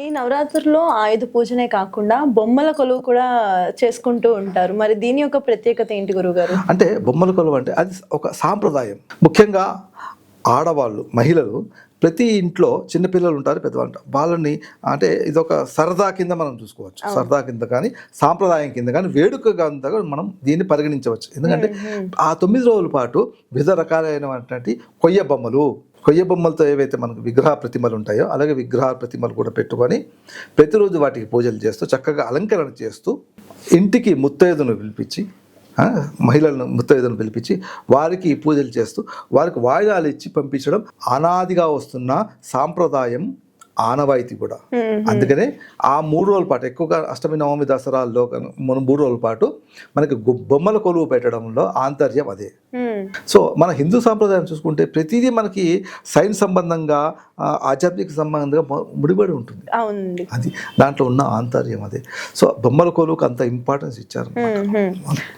ఈ నవరాత్రుల్లో ఆయుధ పూజనే కాకుండా బొమ్మల కొలువు కూడా చేసుకుంటూ ఉంటారు. మరి దీని యొక్క ప్రత్యేకత ఏంటి గురుగారు? అంటే బొమ్మల కొలువు అంటే అది ఒక సాంప్రదాయం. ముఖ్యంగా ఆడవాళ్ళు, మహిళలు ప్రతి ఇంట్లో చిన్నపిల్లలు ఉంటారు, పెద్దవాళ్ళు ఉంటారు. వాళ్ళని అంటే ఇదొక సరదా కింద మనం చూసుకోవచ్చు. సరదా కింద కానీ, సాంప్రదాయం కింద కానీ, వేడుక కింద కానీ మనం దీన్ని పరిగణించవచ్చు. ఎందుకంటే ఆ 9 రోజుల పాటు వివిధ రకాలైనటువంటి కొయ్య బొమ్మలతో ఏవైతే మనకు విగ్రహ ప్రతిమలు ఉంటాయో అలాగే విగ్రహ ప్రతిమలు కూడా పెట్టుకొని ప్రతిరోజు వాటికి పూజలు చేస్తూ చక్కగా అలంకరణ చేస్తూ ఇంటికి ముత్తైదును పిలిపించి, మహిళలను ముత్తైదును పిలిపించి వారికి పూజలు చేస్తూ వారికి వాయిదాలు ఇచ్చి పంపించడం అనాదిగా వస్తున్న సాంప్రదాయం, ఆనవాయితీ కూడా. అందుకనే ఆ 3 రోజుల పాటు ఎక్కువగా అష్టమి నవమి దసరాల్లో మనం 3 రోజుల పాటు మనకి బొమ్మల కొలువు పెట్టడంలో ఆంతర్యం అదే. సో మన హిందూ సాంప్రదాయం చూసుకుంటే ప్రతిదీ మనకి సైన్స్ సంబంధంగా, ఆధ్యాత్మిక సంబంధంగా ముడిపడి ఉంటుంది. అది దాంట్లో ఉన్న ఆంతర్యం అదే. సో బొమ్మల కొలువుకి అంత ఇంపార్టెన్స్ ఇచ్చారు.